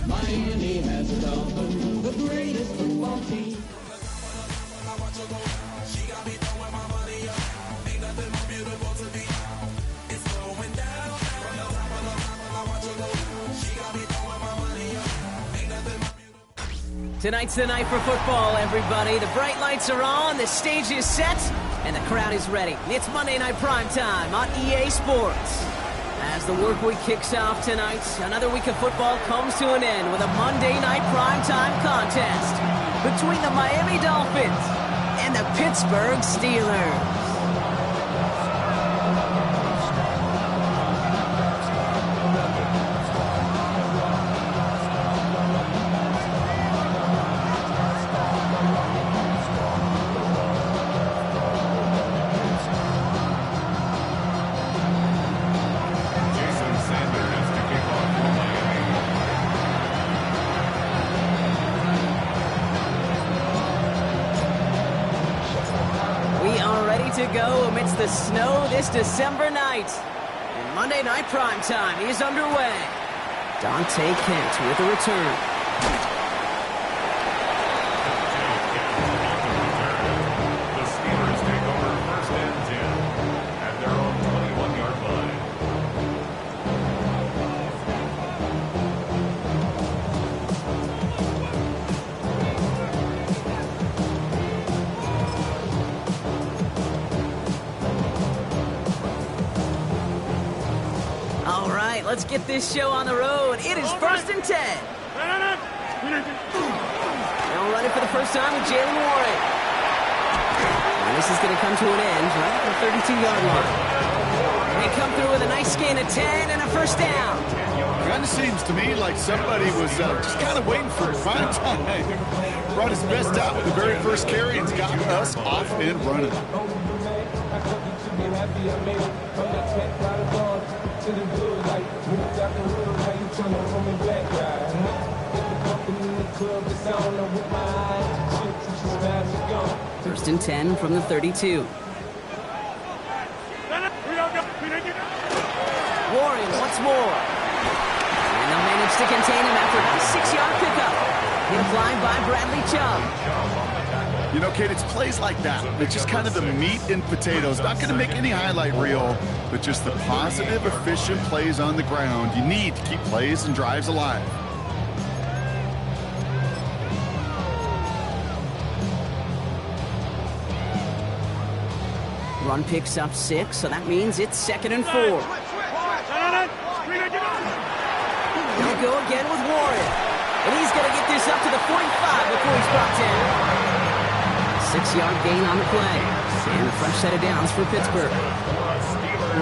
Miami has it all, the greatest football team. She got me throwing my money up. Ain't nothing more beautiful to me. It's going down. From the top of the top, I watch her go. She got me throwing my money up. Ain't nothing more beautiful. Tonight's the night for football, everybody. The bright lights are on, the stage is set, and the crowd is ready. It's Monday Night Primetime on EA Sports. As the work week kicks off tonight, another week of football comes to an end with a Monday Night Primetime contest between the Miami Dolphins and the Pittsburgh Steelers. To go amidst the snow this December night. And Monday Night Primetime is underway. Dante Kent with a return. The Steelers take over first and 10 at their own 21-yard line. Let's get this show on the road. It is first and 10. Now running for the first time with Jalen Warren. And this is going to come to an end right at the 32-yard line. They come through with a nice gain of 10 and a first down. Kind of seems to me like somebody was just kind of waiting for prime time. Brought his best out with the very first carry and got us off and running. First and 10 from the 32. Warren once more. And they'll manage to contain him after a 6-yard pickup. Hit applied by Bradley Chubb. You know, Kate, it's plays like that. It's just kind of the meat and potatoes. Not going to make any highlight reel, but just the positive, efficient plays on the ground. You need to keep plays and drives alive. Run picks up 6, so that means it's 2nd and 4. They'll go again with Warren. And he's going to get this up to the 45 before he's brought down. 6-yard gain on the play. And a fresh set of downs for Pittsburgh.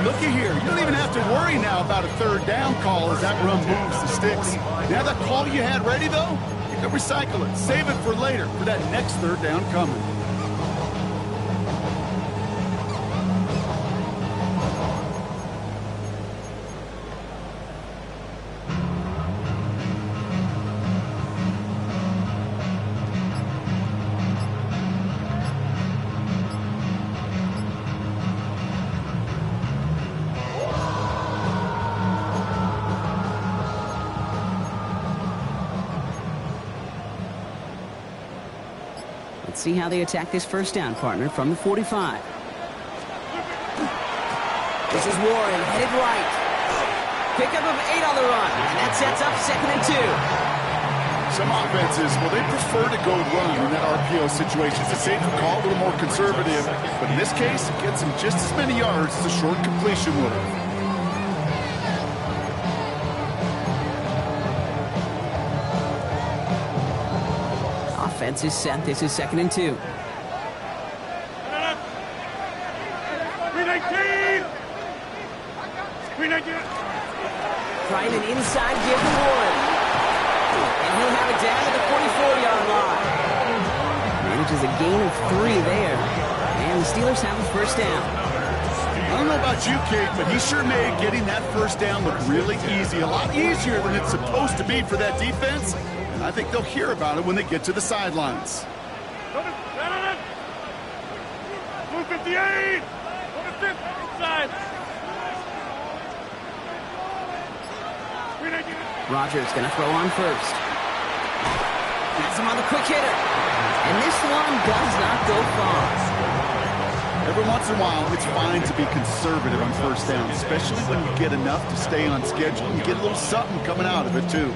Looky here. You don't even have to worry now about a third down call as that run moves the sticks. Now that call you had ready, though, you can recycle it. Save it for later for that next third down coming. Let's see how they attack this first down, partner, from the 45. This is Warren, headed right. Pickup of 8 on the run, and that sets up 2nd and 2. Some offenses, well, they prefer to go run in that RPO situation. It's a safer call, a little more conservative. But in this case, it gets them just as many yards as a short completion would. Offense is set. This is 2nd and 2. Trying an inside give to Warren. And he'll have it down to the 44-yard line. Manages a gain of 3 there. And the Steelers have a first down. I don't know about you, Kate, but he sure made getting that first down look really easy. A lot easier than it's supposed to be for that defense. And I think they'll hear about it when they get to the sidelines. 258! Inside! Rogers gonna throw on first. Has him on the quick hitter. And this one does not go far. Every once in a while, it's fine to be conservative on first down, especially when you get enough to stay on schedule and get a little something coming out of it, too.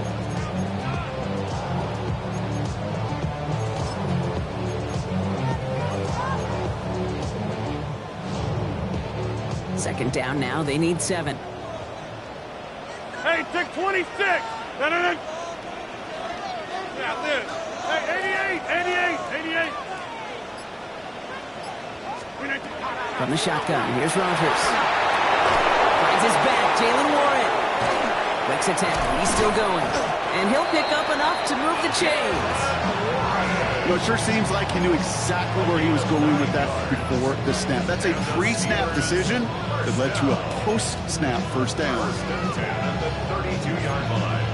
Second down now, they need 7. Hey, take 26! No. Yeah, this. Hey, 88! From the shotgun, here's Rogers. Finds his back, Jalen Warren. Wicks attack, he's still going. And he'll pick up enough to move the chains. You know, it sure seems like he knew exactly where he was going with that before the snap. That's a pre-snap decision that led to a post-snap first down. First and 10 at the 32-yard line.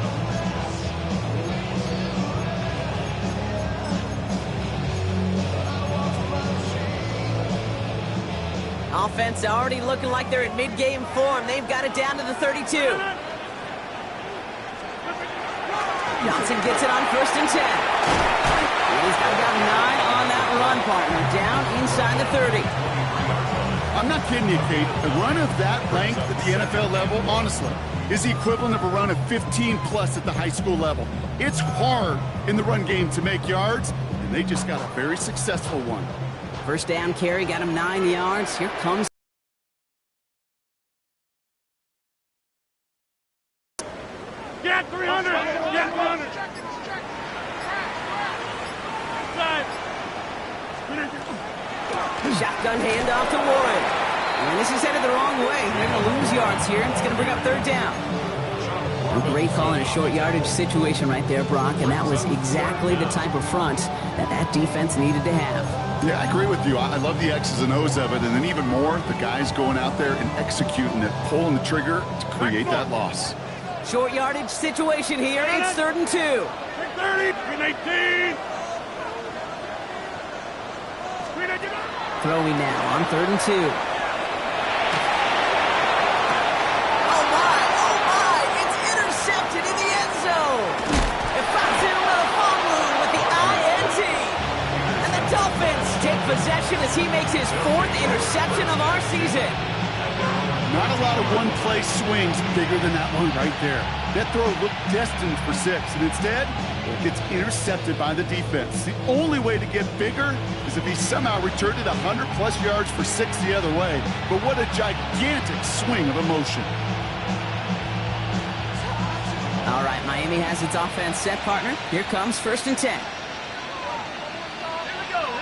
Offense already looking like they're in mid-game form. They've got it down to the 32. Johnson gets it on first and 10. He's got about 9 on that run, partner. Down inside the 30. I'm not kidding you, Kate. A run of that length at the NFL level, honestly, is the equivalent of a run of 15-plus at the high school level. It's hard in the run game to make yards, and they just got a very successful one. First down carry, got him 9 yards. Here comes. Get 300! Get 300! Shotgun handoff to Warren. And this is headed the wrong way. They're going to lose yards here, and it's going to bring up third down. A great call in a short yardage situation right there, Brock, and that was exactly the type of front that defense needed to have. Yeah, I agree with you. I love the X's and O's of it, and then even more, the guys going out there and executing it, pulling the trigger to create that loss. Short yardage situation here. It's 3rd and 2. 30, 18. Throwing now on 3rd and 2. Oh my, it's intercepted in the end zone. Ifatu Melifonwu with the INT. And the Dolphins take possession as he makes his 4th interception of our season. Not a lot of one-play swings bigger than that one right there. That throw looked destined for 6, and instead, it's intercepted by the defense. The only way to get bigger is if he somehow returned it 100-plus yards for 6 the other way. But what a gigantic swing of emotion. All right, Miami has its offense set, partner. Here comes 1st and 10. Here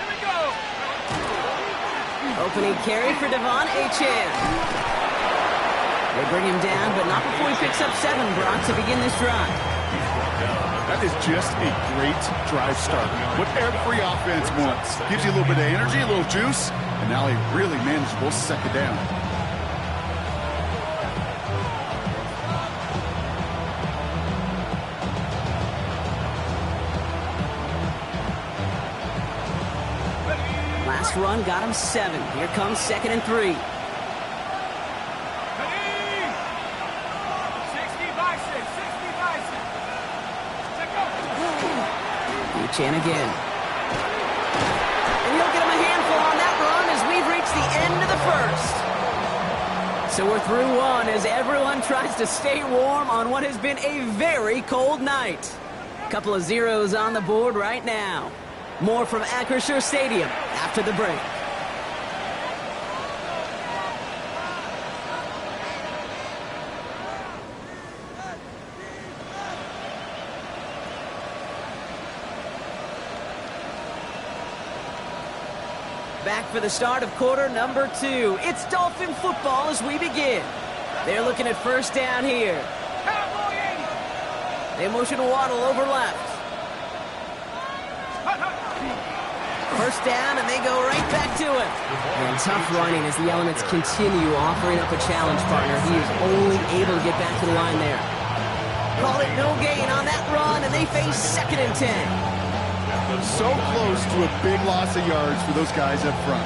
we go. Opening carry for Devon Achane. They bring him down, but not before he picks up 7, Brock, to begin this drive. That is just a great drive start. What every offense wants. Gives you a little bit of energy, a little juice, and now a really manageable second down. Last run got him 7. Here comes 2nd and 3. Chan again. And he'll get him a handful on that run as we've reached the end of the 1st. So we're through 1 as everyone tries to stay warm on what has been a very cold night. Couple of zeros on the board right now. More from Acrisure Stadium after the break. Back for the start of quarter number 2. It's Dolphin football as we begin. They're looking at first down here. They motion Waddle over left. First down, and they go right back to him. And tough running as the Elements continue offering up a challenge partner. He is only able to get back to the line there. Call it no gain on that run, and they face 2nd and 10. So close to a big loss of yards for those guys up front.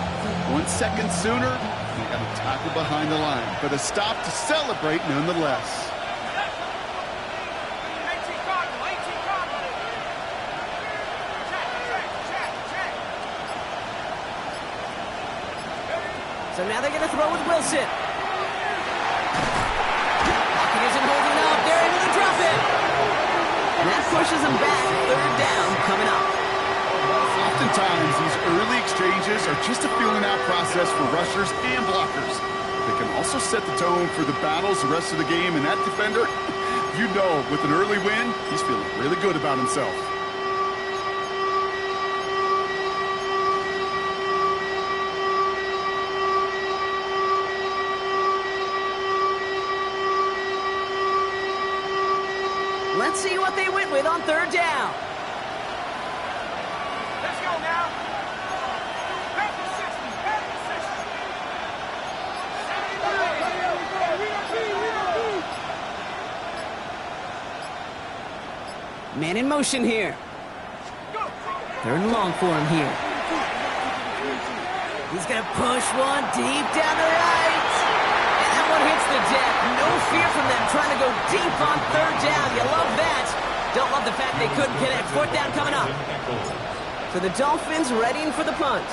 1 second sooner, they got a tackle behind the line, but a stop to celebrate nonetheless. So now they're going to throw with Wilson. Pocket isn't holding up. They're able to drop it. And that pushes them back. 3rd down coming up. Oftentimes, these early exchanges are just a feeling-out process for rushers and blockers. They can also set the tone for the battles the rest of the game, and that defender, you know, with an early win, he's feeling really good about himself. Let's see what they went with on 3rd down. Let's go now. Back to 60. Back to 60. Man in motion here. 3rd and long for him here. He's going to push one deep down the right. And that one hits the deck. No fear from them trying to go deep on 3rd down. You love that. Don't love the fact they couldn't connect. 4th down coming up. So the Dolphins readying for the punt.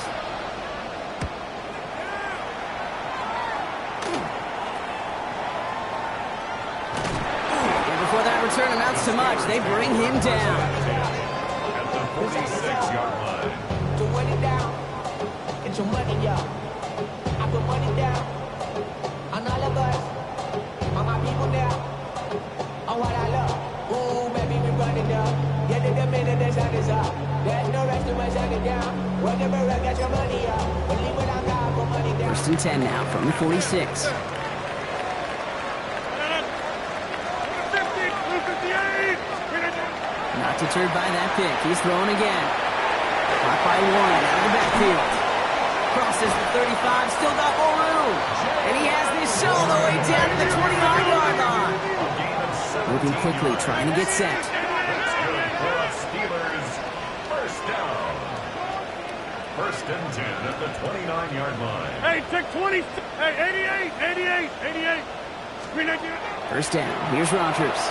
And before that return amounts to much, they bring him down. At the 46-yard line. Put money down. Get your money up. I put money down. On all of us. On my people now. On what I love. Ooh, baby, we running up. Get to the minute the sun is up. There's no rest to my shining down. Whatever, get your money up. Believe what I got, put money down. 1st and 10 now from the 46. Not deterred by that pick. He's throwing again. Caught by 1 out of the backfield. Crosses the 35, still got more room. And he has this all the way down to the 29-yard line. Moving quickly, trying to get set. That's good for us Steelers. First down. 1st and 10 at the 29-yard line. Hey, take 20. Hey, 88. 1st down. Here's Rodgers.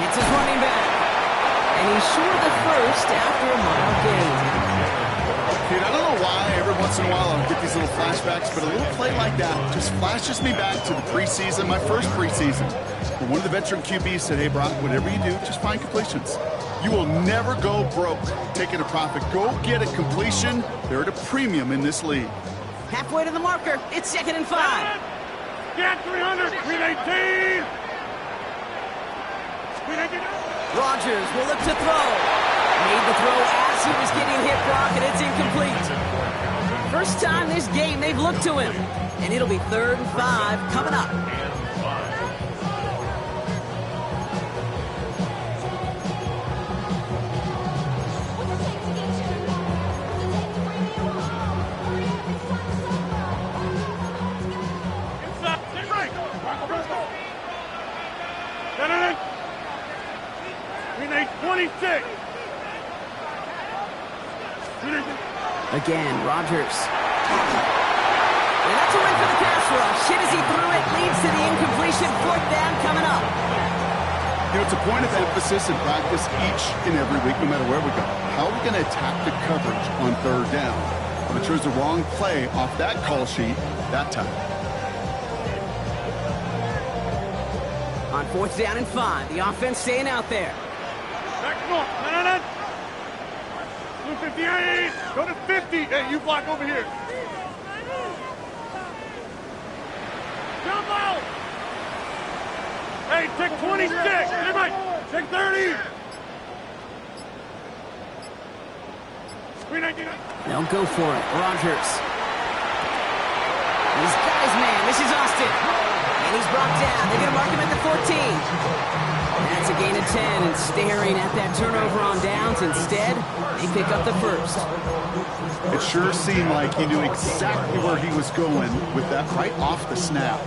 It's his running back. And he's short of the 1st after a mile gain. Dude, I don't know why every once in a while I'll get these little flashbacks, but a little play like that just flashes me back to the preseason, my first preseason. When one of the veteran QBs said, hey, Brock, whatever you do, just find completions. You will never go broke taking a profit. Go get a completion. They're at a premium in this league. Halfway to the marker. It's 2nd and 5. Get 300. 318. Rodgers will look to throw. Made the throw as he was getting hit, Brock, and it's incomplete. First time this game they've looked to him. And it'll be 3rd and 5 coming up. We need 26. Again, Rodgers. And that's a win for the pass rush. Hit as he threw it, leads to the incompletion. 4th down coming up. You know, it's a point of emphasis in practice each and every week, no matter where we go. How are we going to attack the coverage on 3rd down? But it chose the wrong play off that call sheet that time. On 4th down and 5, the offense staying out there. Back on. 258. Go to 50. Hey, you block over here. Jump out. Hey, take 26. Everybody, take 30. 399. They'll go for it. Rodgers. He's got his man. This is Austin. And he's brought down. They're going to mark him at the 14. That's a gain of and 10 and staring at that turnover on downs. Instead, they pick up the first. It sure seemed like he knew exactly where he was going with that right off the snap.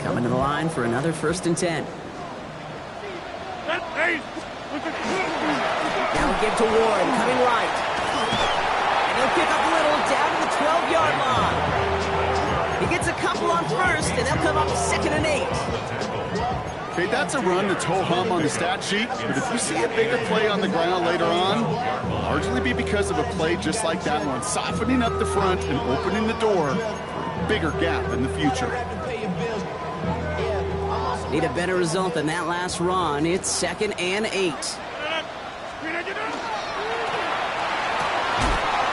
Coming to the line for another 1st and 10. Now we give to Warren, coming right. And he'll pick up Little down to the 12-yard line. He gets a couple on first, and they'll come up 2nd and 8. Okay, that's a run that's ho-hum on the stat sheet, but if you see a bigger play on the ground later on, it'll largely be because of a play just like that one, softening up the front and opening the door for a bigger gap in the future. Need a better result than that last run. It's 2nd and 8.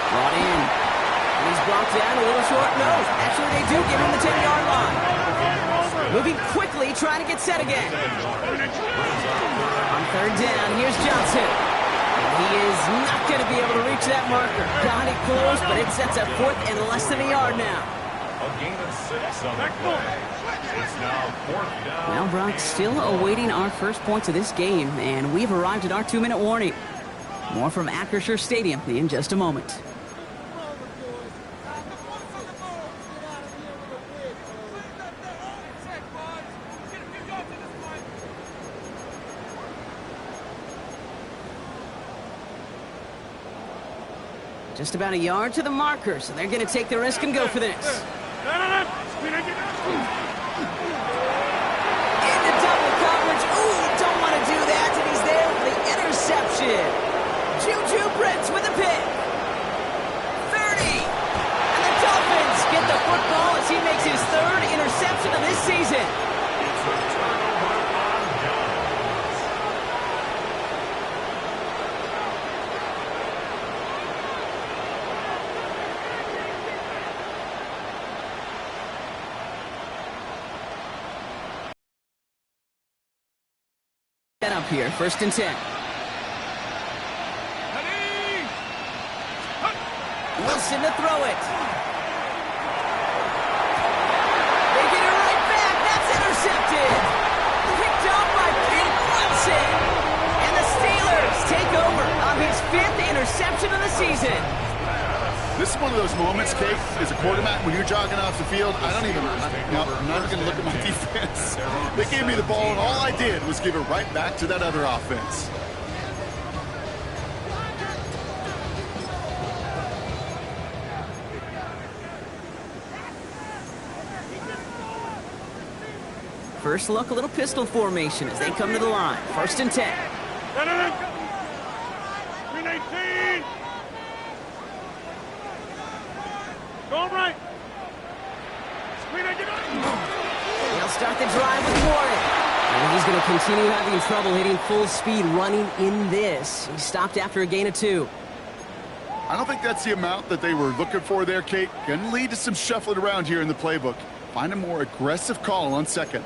Brought in. And he's brought down a little short. No, actually they do give him the 10-yard line. Moving quickly, trying to get set again. On 3rd down, here's Johnson. And he is not going to be able to reach that marker. Got it close, but it sets up 4th and less than a yard now. A gain of 6 on the play. It's now 4th down. Now, Brock, still awaiting our first points of this game, and we've arrived at our 2-minute warning. More from Acrisure Stadium in just a moment. Just about a yard to the marker, so they're going to take the risk and go for this. Into double coverage. Ooh, you don't want to do that, and he's there for the interception. Juju Brents with a pick. 30. And the Dolphins get the football as he makes his 3rd interception of this season. It's a turnover on downs. Set up here, 1st and 10. Wilson to throw it. They get it right back. That's intercepted. Picked up by Pete Wilson. And the Steelers take over on his 5th interception of the season. This is one of those moments, Kate, as a quarterback, when you're jogging off the field, I'm not even going to look at my defense. They gave me the ball, and all I did was give it right back to that other offense. First look, a little pistol formation as they come to the line. 1st and 10. 319. Go right. They'll start the drive with Warren. And he's going to continue having trouble hitting full speed running in this. He stopped after a gain of 2. I don't think that's the amount that they were looking for there, Kate. Going to lead to some shuffling around here in the playbook. Find a more aggressive call on 2nd.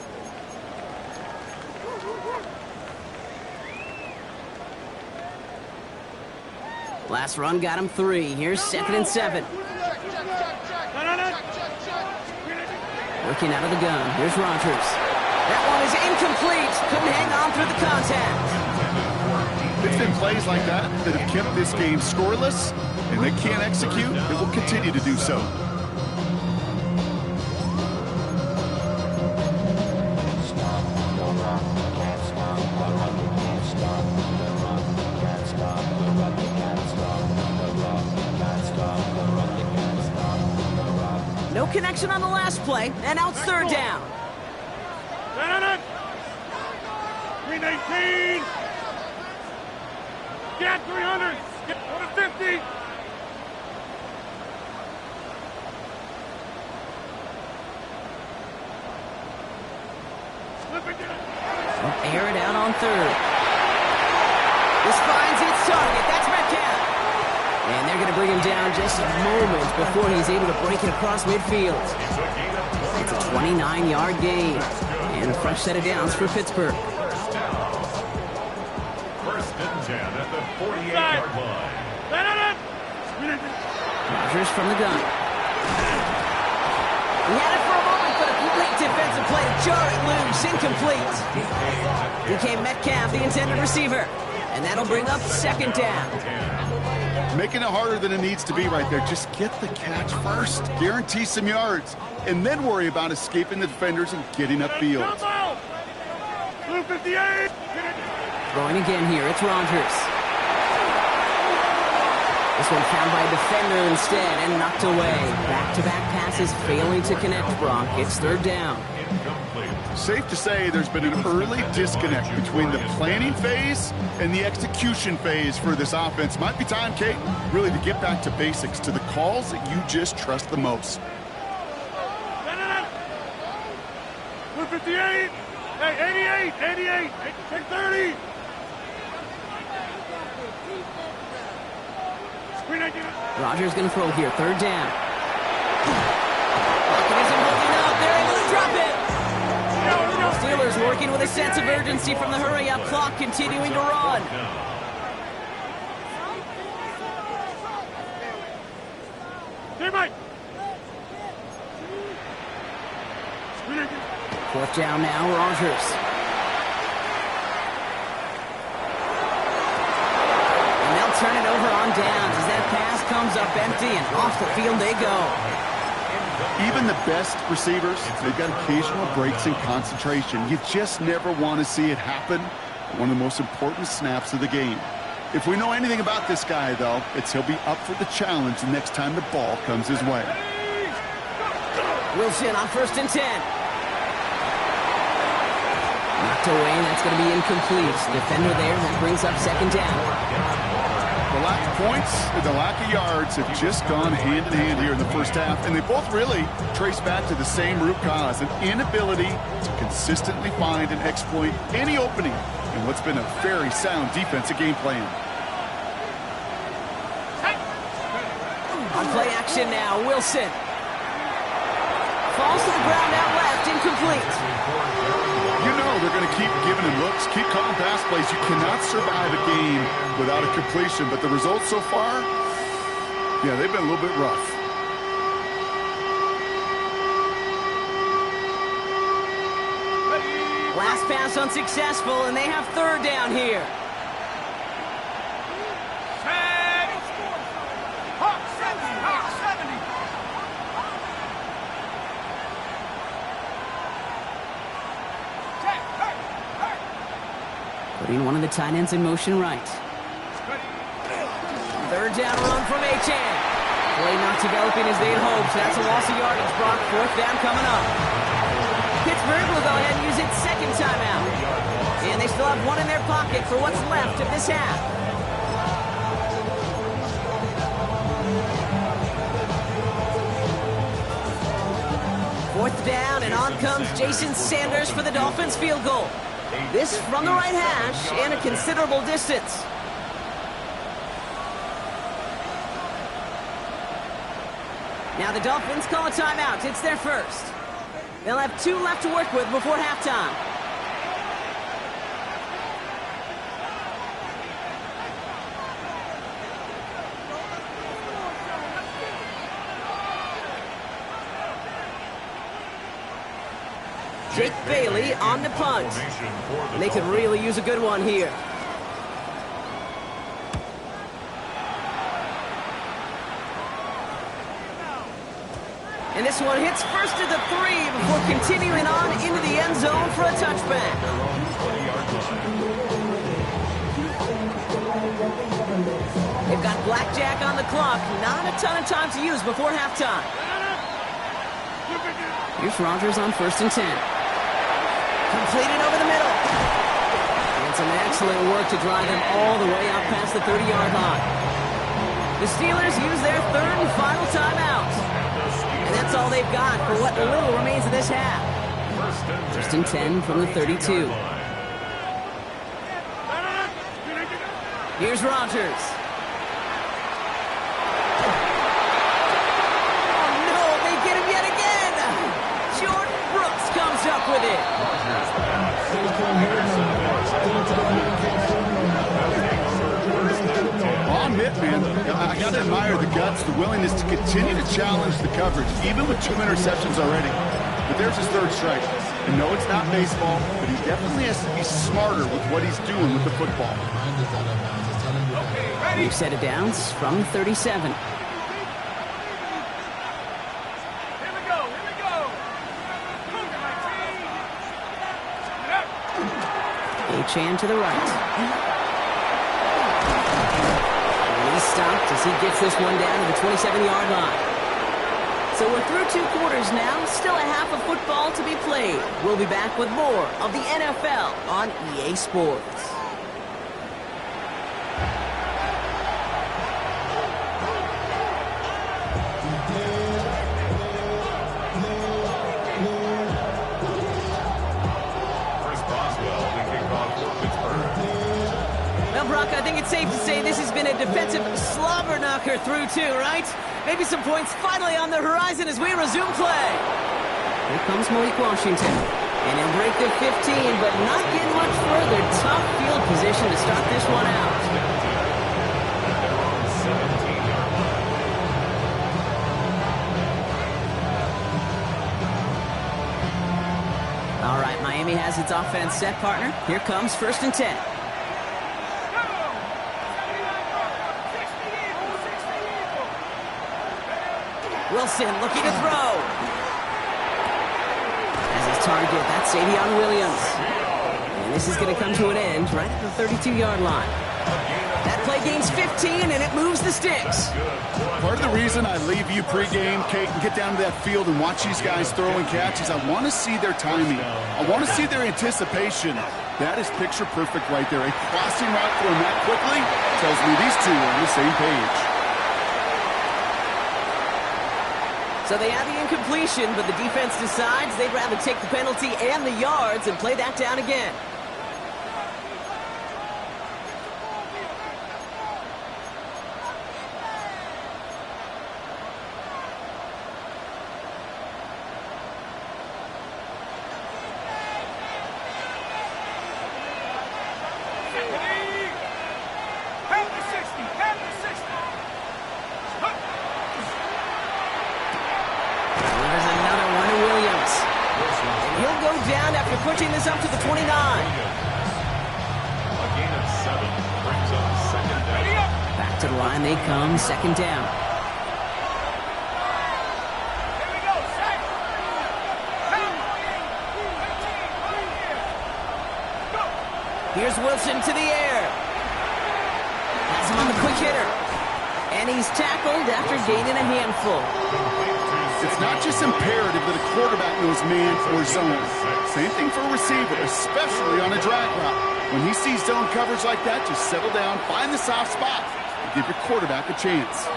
Last run got him 3. Here's 2nd and 7. Working out of the gun. Here's Rogers. That one is incomplete. Couldn't hang on through the contact. It's been plays like that that have kept this game scoreless, and they can't execute. It will continue to do so. No connection on the last play, and now it's 3rd down. 319. Get 300. Get 50. They'll air it out on 3rd. This finds its target. That's Metcalf. And they're going to bring him down just a moment before he's able to break it across midfield. It's a 29-yard gain. And a fresh set of downs for Pittsburgh. 1st and 10 at the 48-yard line. Rogers from the gun. He had it for a moment, but a complete defensive play to jar it loose, incomplete. DK Metcalf, the intended receiver. And that'll bring up second down. Making it harder than it needs to be right there. Just get the catch first. Guarantee some yards. And then worry about escaping the defenders and getting upfield. Blue 58. Throwing again here, it's Rodgers. This one found by a defender instead and knocked away. Back-to-back passes failing to connect, Brock. It's third down. Safe to say there's been an early disconnect between the planning phase and the execution phase for this offense. Might be time, Kate, really to get back to basics, to the calls that you just trust the most. Blue 58. Hey, 88. Take 30. Rodgers going to throw here, third down. Isn't holding up. They're able to drop it. Steelers working with a sense of urgency from the hurry-up clock, continuing to run. Fourth down now, Rodgers. And they'll turn it over on downs as that pass comes up empty and off the field they go. Even the best receivers, they've got occasional breaks in concentration. You just never want to see it happen at one of the most important snaps of the game. If we know anything about this guy, though, it's he'll be up for the challenge the next time the ball comes his way. Wilson on 1st and 10. Knocked away, and that's going to be incomplete. Defender there, that brings up second down. The lack of points and the lack of yards have just gone hand in hand here in the first half, and they both really trace back to the same root cause, an inability to consistently find and exploit any opening in what's been a very sound defensive game plan. On play action now, Wilson. Falls to the ground out left, incomplete. You know they're going to keep giving him looks, keep calling pass plays. You cannot survive a game without a completion, but the results so far, yeah, they've been a little bit rough. Last pass unsuccessful, and they have third down here. Putting one of the tight ends in motion right. Third down run from Achane. Play not developing as they had hoped. That's a loss of yardage, Brock. Fourth down coming up. Pittsburgh will go ahead and use its second timeout. And they still have one in their pocket for what's left of this half. Fourth down, and on comes Jason Sanders for the Dolphins field goal. This from the right hash and a considerable distance. Now the Dolphins call a timeout. It's their first. They'll have 2 left to work with before halftime. Jake Bailey on the punt. And they could really use a good one here. And this one hits first at the 3 before continuing on into the end zone for a touchback. They've got blackjack on the clock. Not a ton of time to use before halftime. Here's Rodgers on 1st and 10. Completed over the middle. And some excellent work to drive them all the way out past the 30-yard line. The Steelers use their third and final timeout. And that's all they've got for what little remains of this half. 1st and 10 from the 32. Here's Rodgers. Oh no, they get him yet again. Jordan Brooks comes up with it. I'll admit, man, I got to admire the guts, the willingness to continue to challenge the coverage, even with 2 interceptions already. but there's his third strike. And no, it's not baseball, but he definitely has to be smarter with what he's doing with the football. We've set it down from 37. Chan to the right. And he's stopped as he gets this one down to the 27-yard line. So we're through 2 quarters now. Still a half of football to be played. We'll be back with more of the NFL on EA Sports. Brock, I think it's safe to say this has been a defensive slobber knocker through 2, right? Maybe some points finally on the horizon as we resume play. Here comes Malik Washington. And he'll break the 15, but not get much further. Tough field position to start this one out. All right, Miami has its offense set, partner. Here comes 1st and 10. Wilson looking to throw. As his target, that's Savion Williams. And this is going to come to an end right at the 32-yard line. That play gains 15, and it moves the sticks. Part of the reason I leave you pregame, Kate, and get down to that field and watch these guys throw and catch is I want to see their timing. I want to see their anticipation. That is picture perfect right there. A crossing route thrown that quickly tells me these two are on the same page. So they have the incompletion, but the defense decides they'd rather take the penalty and the yards and play that down again. Pushing this up to the 29. A gain of 7 brings up 2nd down. Back to the line they come, 2nd down. Here we go, set. Here's Wilson to the air. Has him on the quick hitter. And he's tackled after gaining a handful. It's not just imperative that a quarterback knows man or zone. Same thing for a receiver, especially on a drag route. When he sees zone coverage like that, just settle down, find the soft spot, and give your quarterback a chance.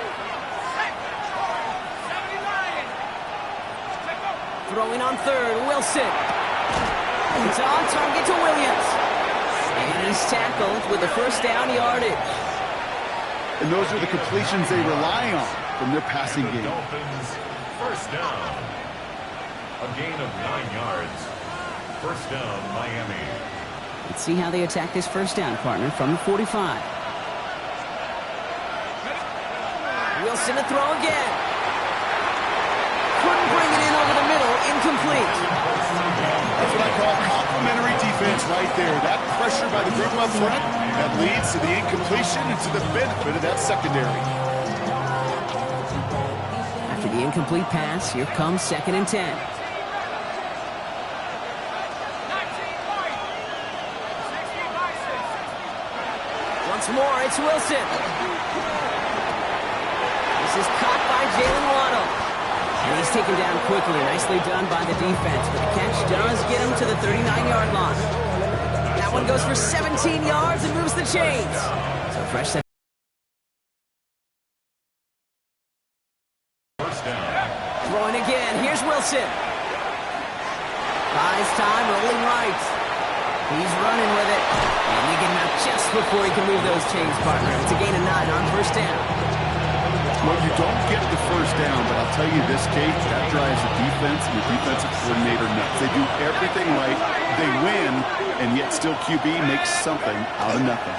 Throwing on 3rd, Wilson. It's on target to Williams. And he's tackled with a 1st down yardage. And those are the completions they rely on from their passing game. Dolphins, 1st down. A gain of 9 yards. 1st down, Miami. Let's see how they attack this 1st down, partner, from the 45. Wilson to throw again. Couldn't bring it in over the middle. Incomplete. That's what I call complimentary defense right there. That pressure by the group up front, that leads to the incompletion and to the benefit of that secondary. After the incomplete pass, here comes 2nd and 10. Once more, it's Wilson. This is caught by Jalen Waddle. And he's taken down quickly. Nicely done by the defense. But the catch does get him to the 39-yard line. That one goes for 17 yards and moves the chains. So fresh set. 1st down. Throwing again. Here's Wilson. Buys time, rolling right. He's running with it. And they get him out just before he can move those chains, partner. It's a gain of 9 on 1st down. Well, you don't get the 1st down, but I'll tell you this, Kate, that drives the defense and the defensive coordinator nuts. They do everything right. They win, and yet still QB makes something out of nothing.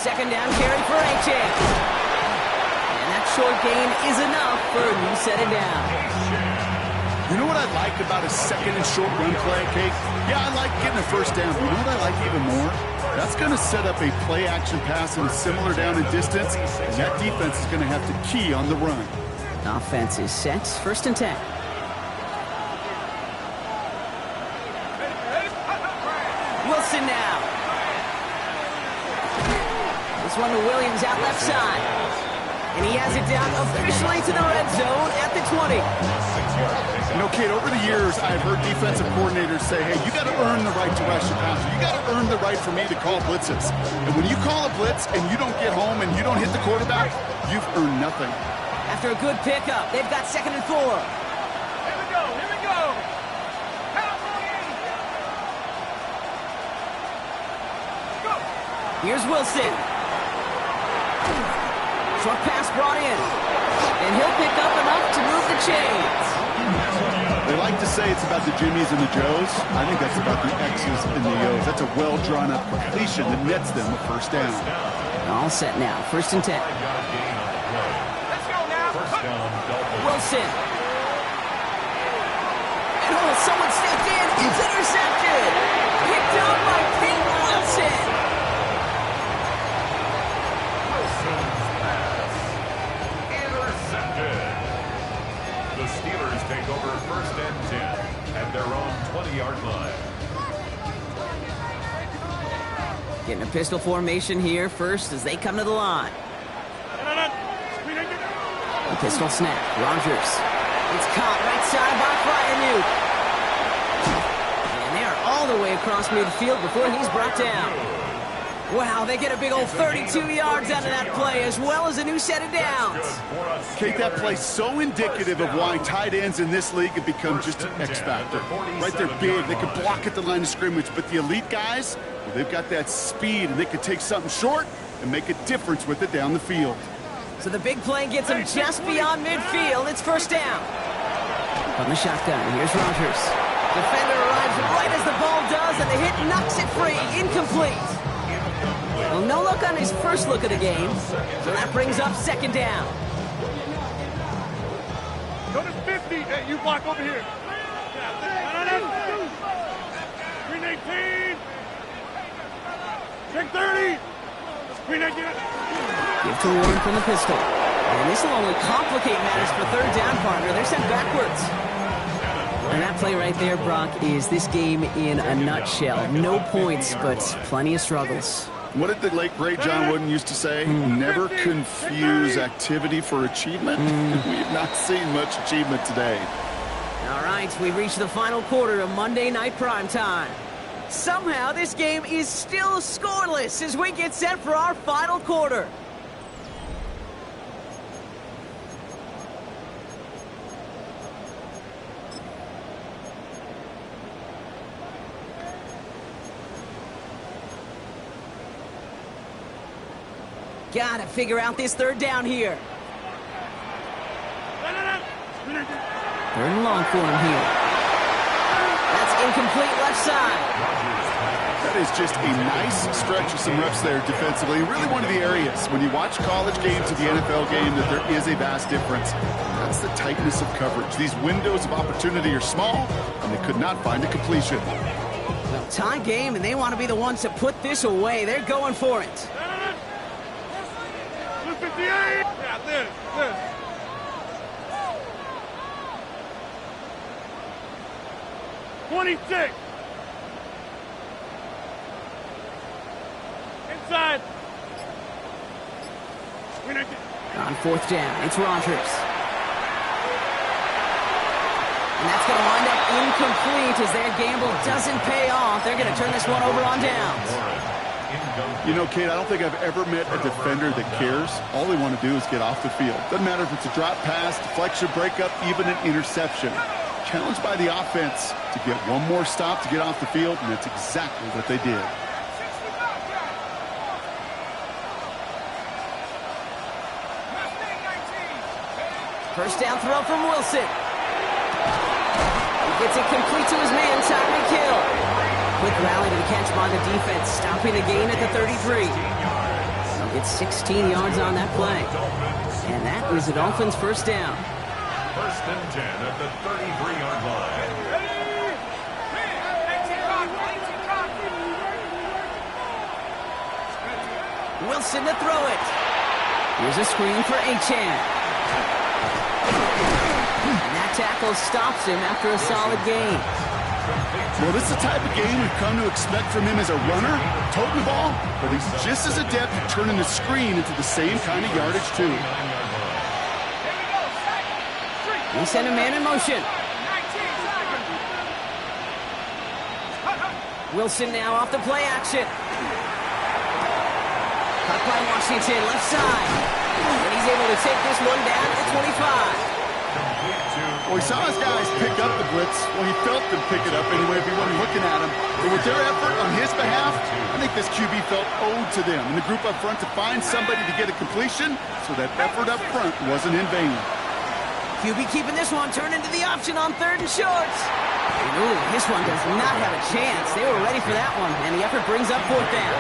2nd down carry for Achan. And that short gain is enough for a new set it down. You know what I I like about a second and short run play, Kate? Yeah, I like getting a first down. But you know what I like even more? That's going to set up a play-action pass in a similar down and distance, and that defense is going to have to key on the run. Offense is set. 1st and 10. Wilson now. This one to Williams out left side. And he has it down officially to the red zone at the 20. You know, Kate, over the years, I've heard defensive coordinators say, hey, you got to earn the right to rush your passer. You got to earn the right for me to call blitzes. And when you call a blitz and you don't get home and you don't hit the quarterback, you've earned nothing. After a good pickup, they've got 2nd and 4. Here we go, here we go. Go. Here's Wilson. Short pass brought in. And he'll pick up enough to move the chains. They like to say it's about the Jimmies and the Joes. I think that's about the X's and the O's. That's a well-drawn-up completion that nets them a first down. All set now. 1st and 10. Let's go now. Wilson. And someone stepped in. It's intercepted. Picked up by Pete Wilson. The Steelers take over 1st and 10 at their own 20-yard line. Getting a pistol formation here first as they come to the line. The pistol snap. Rodgers. It's caught right side by Fryer. And they are all the way across midfield before he's brought down. Wow, they get a big old 32 yards out of that play, as well as a new set of downs. Kate, that play's so indicative of why tight ends in this league have become just an X factor. Right, they're big, they can block at the line of scrimmage, but the elite guys, well, they've got that speed, and they can take something short and make a difference with it down the field. So the big play gets them just beyond midfield. It's 1st down. From the shotgun, here's Rodgers. Defender arrives right as the ball does, and the hit knocks it free. Incomplete. Well, no look on his first look of the game, so that brings up 2nd down. Go to 50. Hey, you block over here. Green 18. Check 30. Green 18. Give to Warren from the pistol. And this will only complicate matters for 3rd down, partner. They're sent backwards. And that play right there, Brock, is this game in a nutshell. No points, but plenty of struggles. What did the late, great John Wooden used to say? Never confuse activity for achievement. We have not seen much achievement today. All right, we've reached the final quarter of Monday Night Primetime. Somehow, this game is still scoreless as we get set for our final quarter. Gotta figure out this 3rd down here. 3rd and long for him here. That's incomplete left side. That is just a nice stretch of some reps there defensively. Really one of the areas, when you watch college games to the NFL game, that there is a vast difference. That's the tightness of coverage. These windows of opportunity are small, and they could not find a completion. Well, tie game, and they want to be the ones to put this away. They're going for it. 58. Yeah, this. 26. Inside. On 4th down, it's Rodgers. And that's going to wind up incomplete as their gamble doesn't pay off. They're going to turn this one over on downs. You know, Kate, I don't think I've ever met a defender that cares. All they want to do is get off the field. Doesn't matter if it's a drop pass, deflection, breakup, even an interception. Challenged by the offense to get one more stop to get off the field, and that's exactly what they did. First down throw from Wilson. He gets it complete to his man, Tyreek Hill. Quick rally to the catch by the defense, stopping the gain at the 33. They'll get 16 yards on that play. And that is the Dolphins' first down. First and 10 at the 33-yard line. Wilson to throw it. Here's a screen for Achane. And that tackle stops him after a solid gain. Well, this is the type of game we've come to expect from him as a runner, toting the ball, but he's just as adept at turning the screen into the same kind of yardage, too. He sent a man in motion. Wilson now off the play action. Cut by Washington, left side. And he's able to take this one down at the 25. Well, he saw his guys pick up the blitz. Well, he felt them pick it up anyway if he wasn't looking at him. But with their effort on his behalf, I think this QB felt owed to them and the group up front to find somebody to get a completion, so that effort up front wasn't in vain. QB keeping this one, turned into the option on 3rd and shorts. Ooh, this one does not have a chance. They were ready for that one, and the effort brings up 4th down.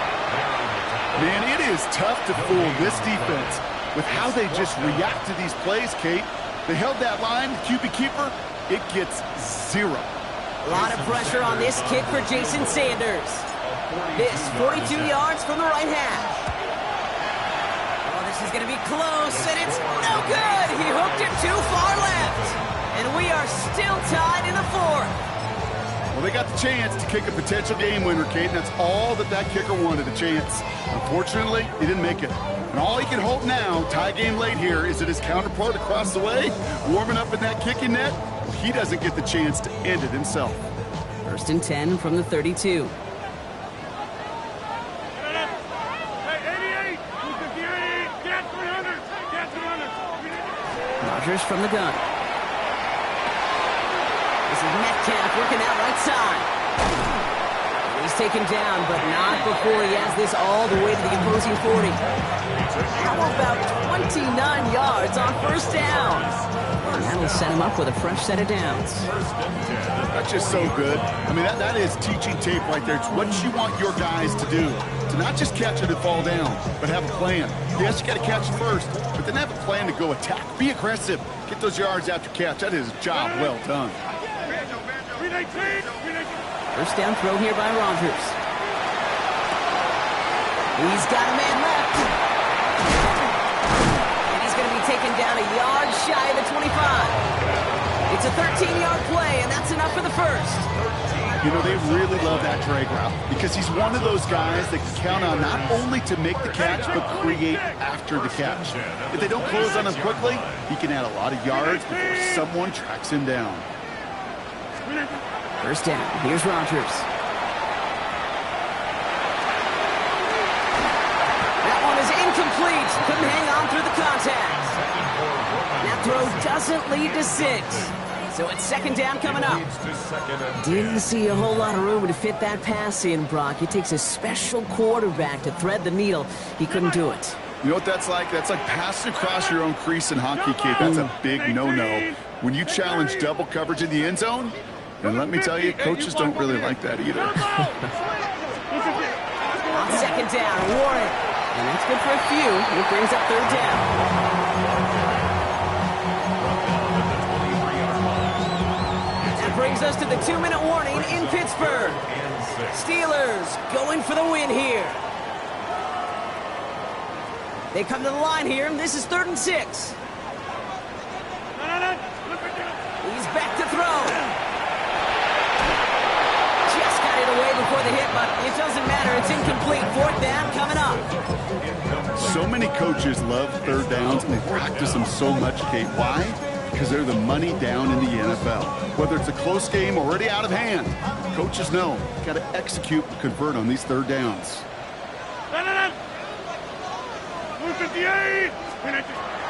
Man, it is tough to fool this defense with how they just react to these plays, Kate. They held that line, the QB keeper, it gets 0. A lot of pressure on this kick for Jason Sanders. This 42 yards from the right hash. Oh, this is going to be close, and it's no good. He hooked it too far left. And we are still tied in the 4th. Well, they got the chance to kick a potential game winner, Kate, and that's all that kicker wanted, a chance. Unfortunately, he didn't make it. And all he can hope now, tie game late here, is that his counterpart across the way, warming up in that kicking net, he doesn't get the chance to end it himself. 1st and 10 from the 32. Rodgers from the gun. This is Metcalf working out right side. He's taken down, but not before he has this all the way to the opposing 40. How about 29 yards on 1st down? And that'll set him up with a fresh set of downs. That's just so good. I mean, that is teaching tape right there. It's what you want your guys to do. To not just catch it and fall down, but have a plan. Yes, you got to catch it first, but then have a plan to go attack. Be aggressive. Get those yards after catch. That is a job well done. 1st down throw here by Rodgers. He's got a man left. And he's going to be taken down a yard shy of the 25. It's a 13-yard play, and that's enough for the 1st. You know, they really love that drag route because he's one of those guys that can count on not only to make the catch, but create after the catch. If they don't close on him quickly, he can add a lot of yards before someone tracks him down. 1st down. Here's Rodgers. That one is incomplete. Couldn't hang on through the contact. That throw doesn't lead to 6. So it's 2nd down coming up. Didn't see a whole lot of room to fit that pass in, Brock. It takes a special quarterback to thread the needle. He couldn't do it. You know what that's like? That's like passing across your own crease in hockey, Kate. That's a big no-no. When you challenge double coverage in the end zone, and let me tell you, coaches don't really like that either. On 2nd down, Warren. And that's good for a few. It brings up 3rd down. That brings us to the 2-minute warning in Pittsburgh. Steelers going for the win here. They come to the line here, and this is 3rd and 6. He's back to throw. Just got it away before the hit, but it doesn't matter. It's incomplete. 4th down coming up. So many coaches love 3rd downs, and they practice them so much, Kate. Why? Because they're the money down in the NFL. Whether it's a close game already out of hand, coaches know you got to execute and convert on these 3rd downs.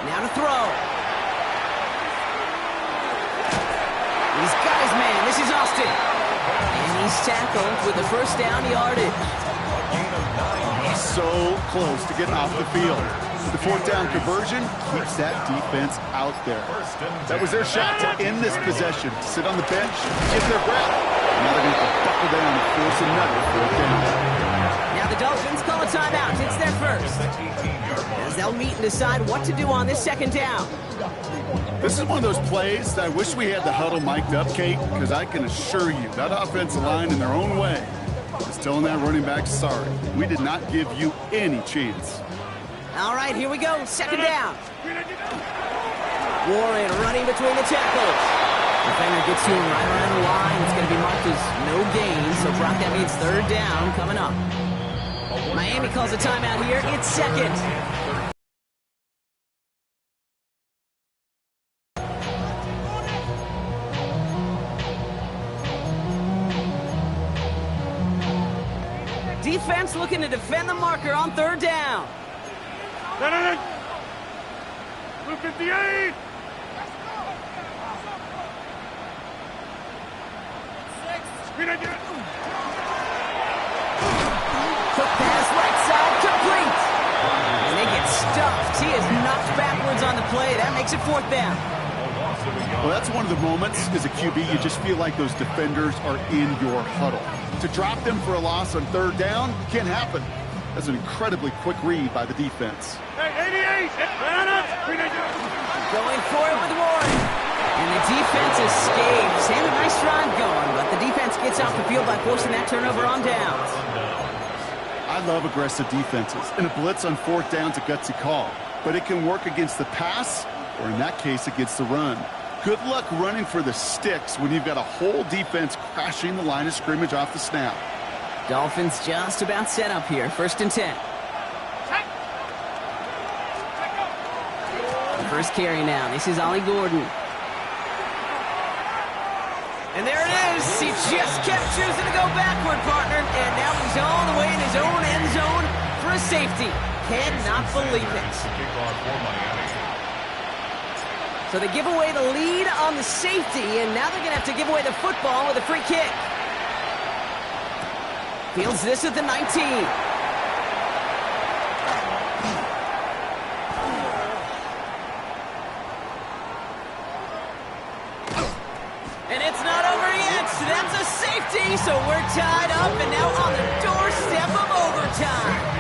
Now to throw. He's got his man. This is Austin. And he's tackled with the 1st down yardage. So close to getting off the field. The 4th down conversion keeps that defense out there. That was their shot to end this possession. Sit on the bench, get their breath. Now they're going to buckle down and force another 4th down. Now the Dolphins call a timeout. It's their first. first. As they'll meet and decide what to do on this second down. This is one of those plays that I wish we had the huddle mic'd up, Kate, because I can assure you that offensive line in their own way is telling that running back, sorry, we did not give you any chance. All right, here we go. Second down. Warren running between the tackles. Defender gets to him right around the line. It's going to be marked as no gain, so Brock, that means third down coming up. Miami calls a timeout here. It's second. Defense looking to defend the marker on third down. Blue 58. Quick pass, right side, complete. And they get stuffed. He is knocked backwards on the play. That makes it fourth down. Well, that's one of the moments as a QB you just feel like those defenders are in your huddle. To drop them for a loss on third down can't happen. That's an incredibly quick read by the defense. Hey, 88. Going for it with Warren. And the defense escapes. Had a nice drive going, but the defense gets off the field by forcing that turnover on downs. I love aggressive defenses, and a blitz on fourth down's a gutsy call. But it can work against the pass, or in that case, against the run. Good luck running for the sticks when you've got a whole defense crashing the line of scrimmage off the snap. Dolphins just about set up here. First and 10. First carry now. This is Ollie Gordon. And there it is. He just kept choosing to go backward, partner. And now he's all the way in his own end zone for a safety. Cannot believe it. So they give away the lead on the safety, and now they're going to have to give away the football with a free kick. Fields this at the 19. And it's not over yet. That's a safety, so we're tied up and now on the doorstep of overtime.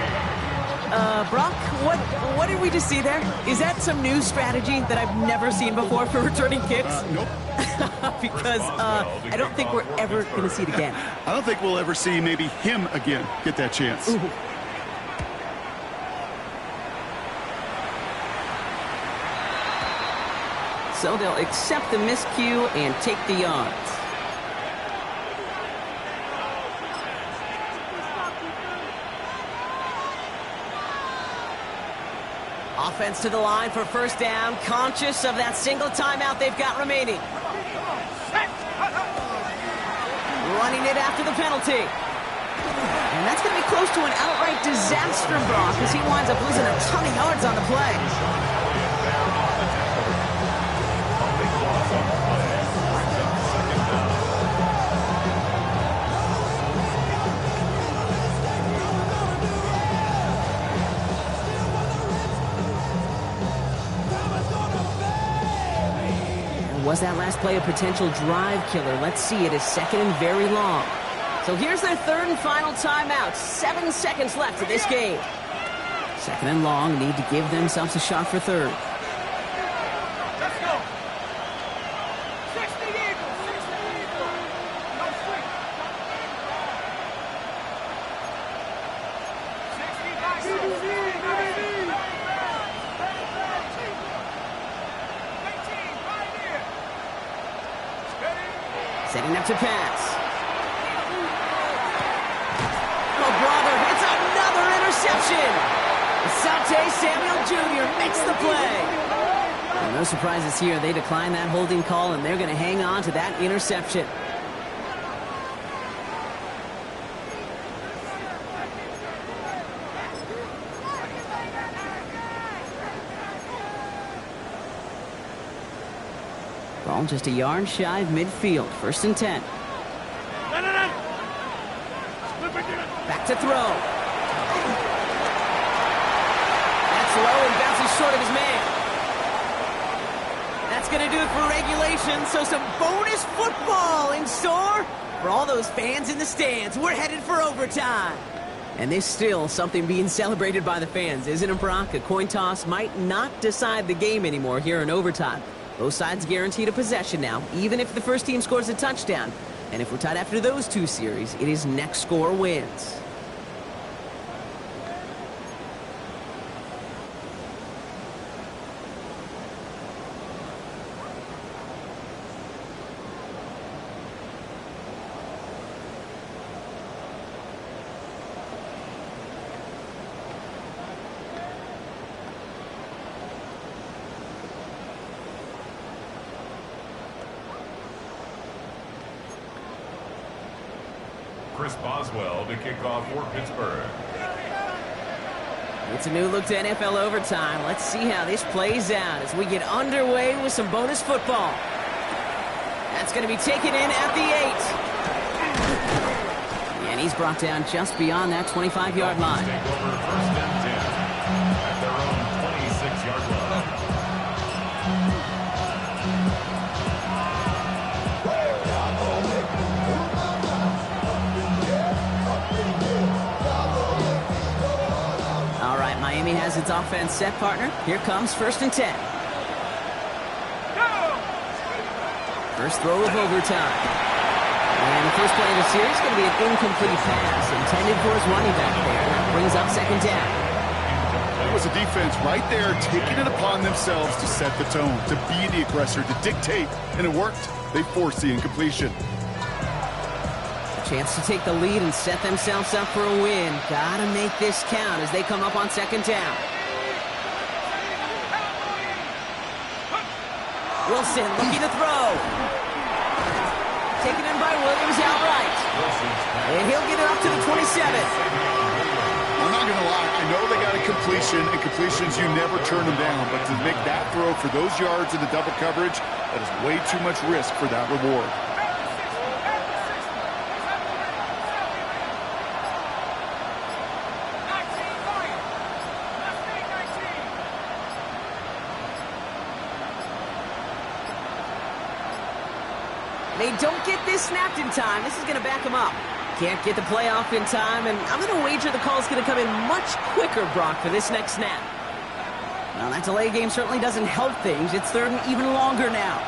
Brock, what did we just see there? Is that some new strategy that I've never seen before for returning kicks? Nope. Because I don't think we're ever going to see it again. I don't think we'll ever see maybe him again get that chance. Ooh. So they'll accept the miscue and take the yards. Offense to the line for first down, conscious of that single timeout they've got remaining. Running it after the penalty. And that's going to be close to an outright disaster, Brock, as he winds up losing a ton of yards on the play. Was that last play a potential drive killer? Let's see. It is second and very long. So here's their third and final timeout. 7 seconds left of this game. Second and long. Need to give themselves a shot for third. Let's go. 60 Eagles. 60 Eagles. No swing. 60 Setting up to pass. Oh, brother, it's another interception. Asante Samuel Jr. makes the play. Well, no surprises here. They decline that holding call, and they're going to hang on to that interception. Ball just a yard shy of midfield. First and 10. Back to throw. That's low and bounces short of his man. That's going to do it for regulation. So some bonus football in store for all those fans in the stands. We're headed for overtime. And there's still something being celebrated by the fans, isn't it, Brock? A coin toss might not decide the game anymore here in overtime. Both sides guaranteed a possession now, even if the first team scores a touchdown. And if we're tied after those two series, it is next score wins. Chris Boswell to kick off for Pittsburgh. It's a new look to NFL overtime. Let's see how this plays out as we get underway with some bonus football. That's going to be taken in at the 8. And he's brought down just beyond that 25-yard line. Take over first and 10 at their own 26-yard line. All right, Miami has its offense set, partner. Here comes first and 10. First throw of overtime. And the first play of the series is going to be an incomplete pass intended for his running back there. That brings up second down. It was a defense right there taking it upon themselves to set the tone, to be the aggressor, to dictate, and it worked. They forced the incompletion. A chance to take the lead and set themselves up for a win. Gotta make this count as they come up on second down. Wilson looking to throw. Taken in by Williams outright. And he'll get it up to the 27. I'm not going to lie. I know they got a completion, and completions, you never turn them down. But to make that throw for those yards in the double coverage, that is way too much risk for that reward. They don't get this snapped in time. This is going to back them up. Can't get the play off in time, and I'm going to wager the call is going to come in much quicker, Brock, for this next snap. Well, that delay game certainly doesn't help things. It's third and even longer now.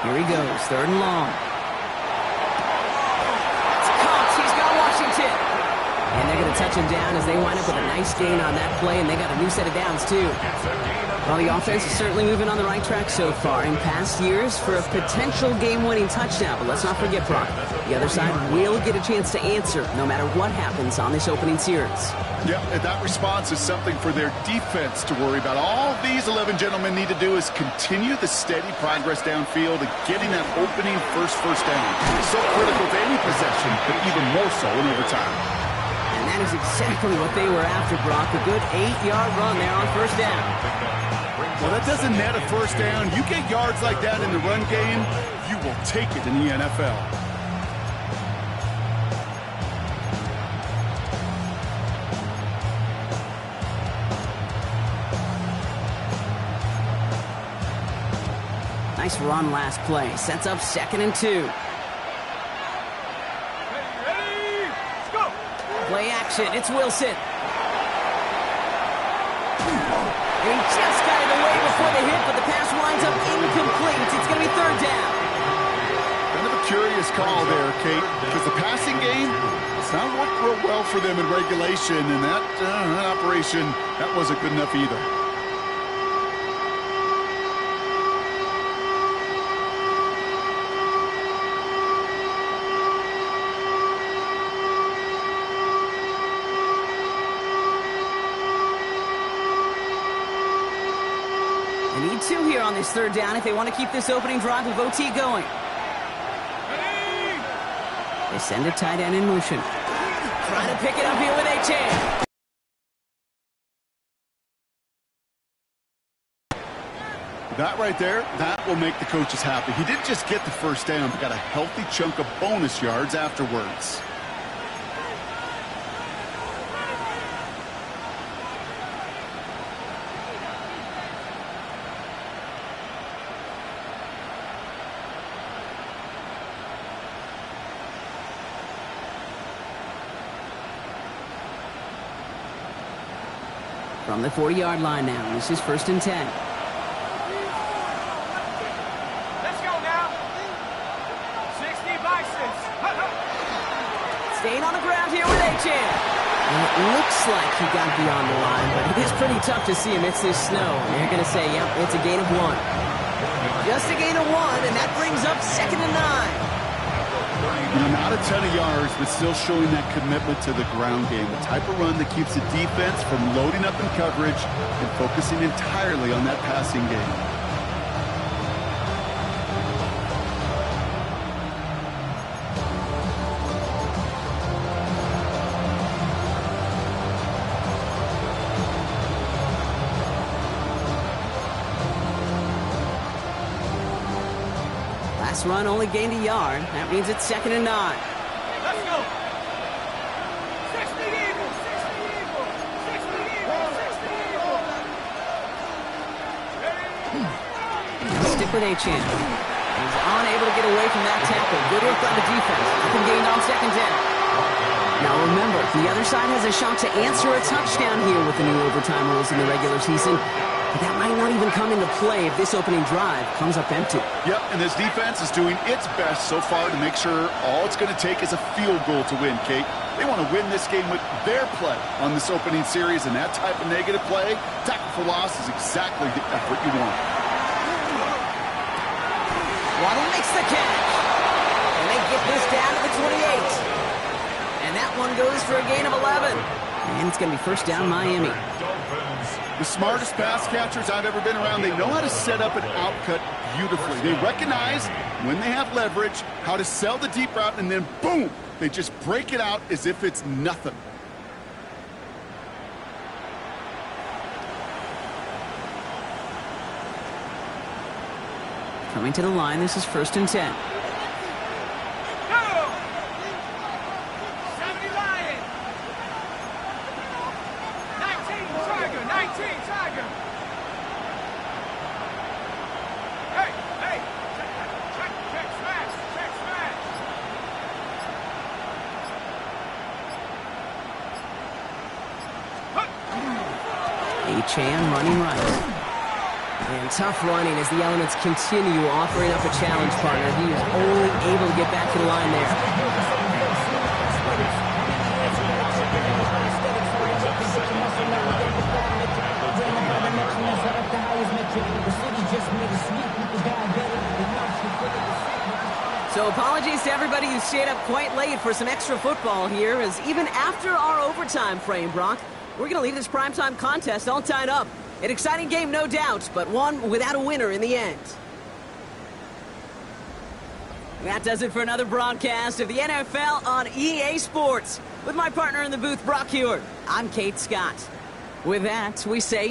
Here he goes, third and long. It's caught. He's got Washington. And they're going to touch him down as they wind up with a nice gain on that play, and they got a new set of downs, too. Well, the offense is certainly moving on the right track so far in past years for a potential game-winning touchdown. But let's not forget, Brock, the other side will get a chance to answer no matter what happens on this opening series. Yeah, and that response is something for their defense to worry about. All these 11 gentlemen need to do is continue the steady progress downfield and getting that opening first down. It's so critical to any possession, but even more so in overtime. And that is exactly what they were after, Brock. A good 8-yard run there on first down. Well, that doesn't net a first down. You get yards like that in the run game, you will take it in the NFL. Nice run last play. Sets up second and 2. Play action. It's Wilson. And he just got it away before the hit, but the pass winds up incomplete. It's going to be third down. Kind of a curious call there, Kate, because the passing game, it's not worked real well for them in regulation, and that operation, that wasn't good enough either. They need 2 here on this third down if they want to keep this opening drive with OT going. They send a tight end in motion. Trying to pick it up here with A-Chan. That right there, that will make the coaches happy. He didn't just get the first down, but got a healthy chunk of bonus yards afterwards. From the 40-yard line now, this is 1st and 10. Let's go now. 60 Bisons. Staying on the ground here with Achan. And it looks like he got beyond the line, but it is pretty tough to see amidst this snow. And they're going to say, yep, it's a gain of 1. Just a gain of 1, and that brings up 2nd and 9. Not a ton of yards, but still showing that commitment to the ground game. The type of run that keeps the defense from loading up in coverage and focusing entirely on that passing game. Last run only gained a yard. That means it's 2nd and 9. Let's go. 60 Eagles. 60 Eagles. 60 Eagles. 60 Eagles. Stick with Achan. He's unable to get away from that tackle. Good work by the defense. Nothing gained on 2nd down. Now remember, the other side has a shot to answer a touchdown here with the new overtime rules in the regular season. But that might not even come into play if this opening drive comes up empty. Yep, and this defense is doing its best so far to make sure all it's going to take is a field goal to win, Kate. They want to win this game with their play on this opening series, and that type of negative play, tackle for loss, is exactly the effort you want. Waddle makes the catch. And they get this down to the 28. And that one goes for a gain of 11. And it's going to be 1st down Miami. The smartest pass catchers I've ever been around, they know how to set up an outcut beautifully. They recognize when they have leverage, how to sell the deep route, and then boom, they just break it out as if it's nothing. Coming to the line, this is 1st and 10. Achan running right. And tough running as the elements continue offering up a challenge partner. He is only able to get back to the line there. So apologies to everybody who stayed up quite late for some extra football here, as even after our overtime frame, Brock, we're going to leave this primetime contest all tied up. An exciting game, no doubt, but one without a winner in the end. That does it for another broadcast of the NFL on EA Sports. With my partner in the booth, Brock Hewitt, I'm Kate Scott. With that, we say